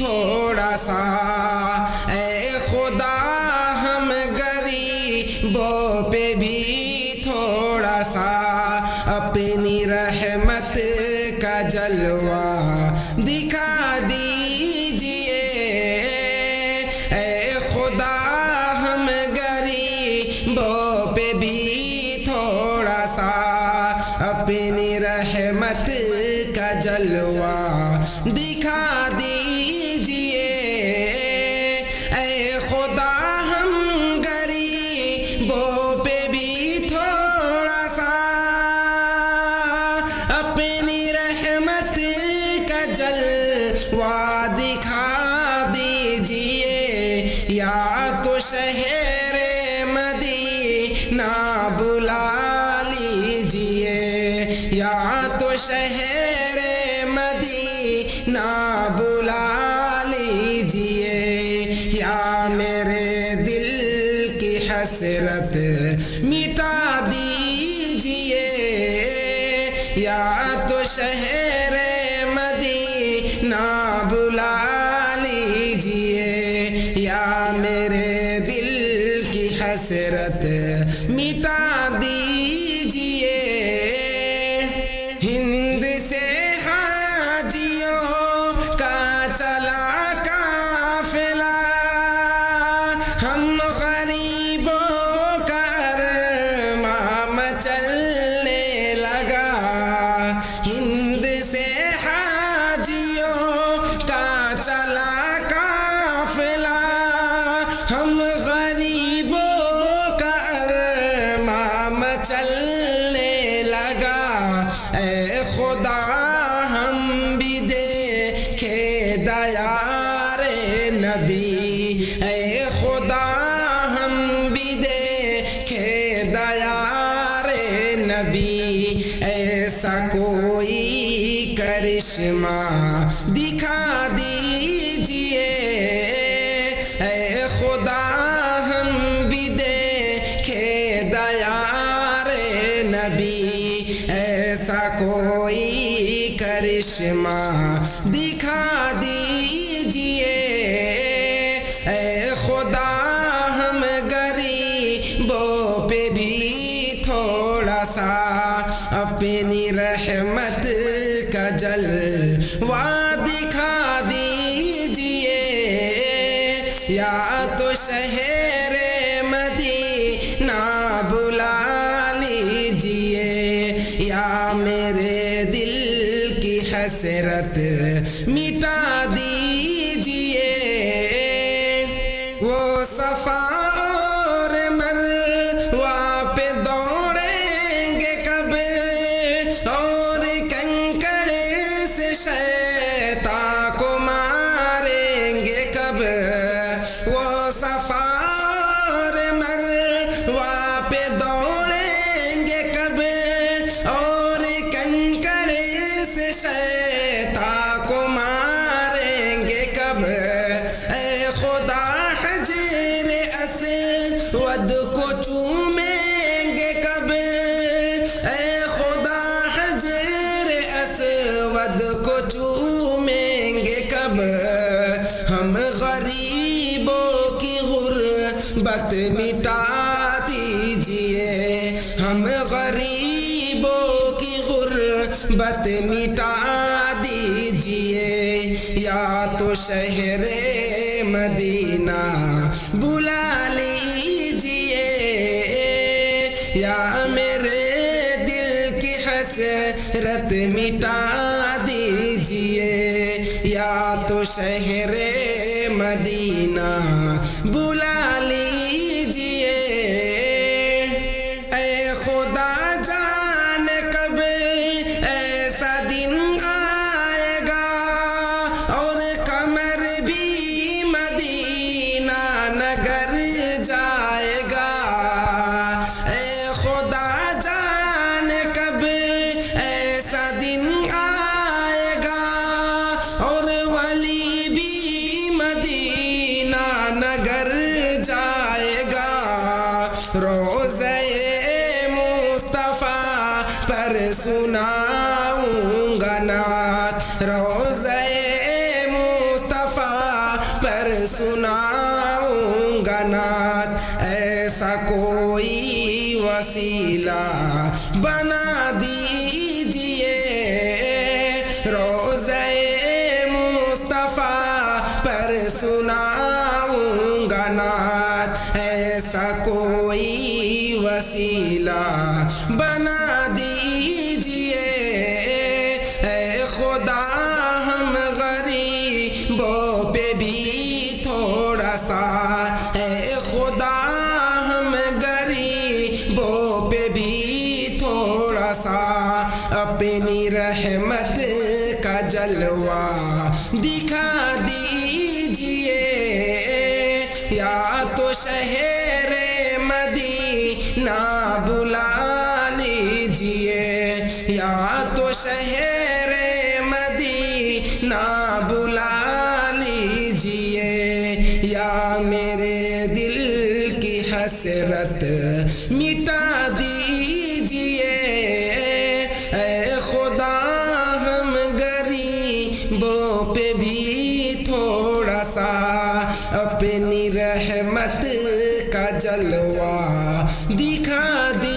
थोड़ा सा। ऐ खुदा हम गरीबों पे भी थोड़ा सा अपनी रहमत का जलवा दिखा दीजिए। ऐ खुदा हम गरीबों पे भी थोड़ा सा अपनी रहमत का जलवा दिखा दीजिए। ऐ खुदा हम गरीबों पे भी थोड़ा सा अपनी रहमत का जलवा दिखा दीजिए। या तो शहर मदीना बुला लीजिए, या तो शहर मदीना बुला लीजिए। या मेरे दिल की हसरत मिटा दीजिए। या तो शहर मदीना बुला लीजिए, या मेरे दिल की हसरत मिटा दीजिए। हिंद से हाजियों का चला काफिला, हम गरीबों का अरमान चलने लगा। हिंद से हाजियों का चला काफिला, हम गरीबों का अरमान चलने लगा। ऐ खुदा हम भी देखे दयारे नबी, ऐ खुदा हम भी देखे दयारे नबी। ऐसा कोई करिश्मा दिखा दीजिए। ऐ खुदा हम भी देखे दयारे नबी। ऐसा कोई करिश्मा दिखा दीजिए। ऐ खुदा हम गरीबों पे भी थोड़ा सा अपनी रहमत का जलवा दिखा दीजिए। या तो शहर मदीना बुला लीजिए, या मेरे दिल की हसरत मिटा दीजिए। वो सफा और मरवा पे दौड़ेंगे कब, और कंकड़े से शैतान को मारेंगे कब। वो सफा और मरवा पे दौड़ेंगे कब, और कंकड़े से शैतान को मारेंगे कब। ऐ खुदा हजर अस्वद को चूमेंगे कब। ऐ खुदा हजर अस्वद को चूमेंगे कब। हम गरीबों की गुर्बत मिटा दीजिए, हम गरीबों की गुर्बत मिटा दीजिए। या तो शहर मदीना बुला लीजिए, या मेरे दिल की हसरत मिटा दीजिए। या तो शहर मदीना बुला लीजिए। ऐ खुदा जाने कब ऐसा दिन आएगा, और कमर भी मदीना नगर जाएगा। ऐ खुदा जाने कब ऐसा दिन आएगा, और वली भी मदीना नगर जाएगा। रोज़े मुस्तफ़ा पर सुनाऊंगा नात, रोज़े मुस्तफ़ा सुनाऊंगा नात। ऐसा कोई वसीला बना दीजिए, रोज़े मुस्तफ़ा पर सुनाऊंगा नात। ऐसा कोई वसीला बना दीजिए, ऐ खुदा हम गरीबों पे भी थोड़ा सा, ऐ खुदा हम गरीबों पे भी थोड़ा सा अपनी रहमत का जलवा दिखा दीजिए। या तो शहरे मदीना बुला लीजिए, या तो शहरे मदीना बुला लीजिए, या मेरे दिल की हसरत मिटा दीजिए। ऐ खुदा हम गरीबों पे भी थोड़ा सा अपनी रहमत का जलवा दिखा दे।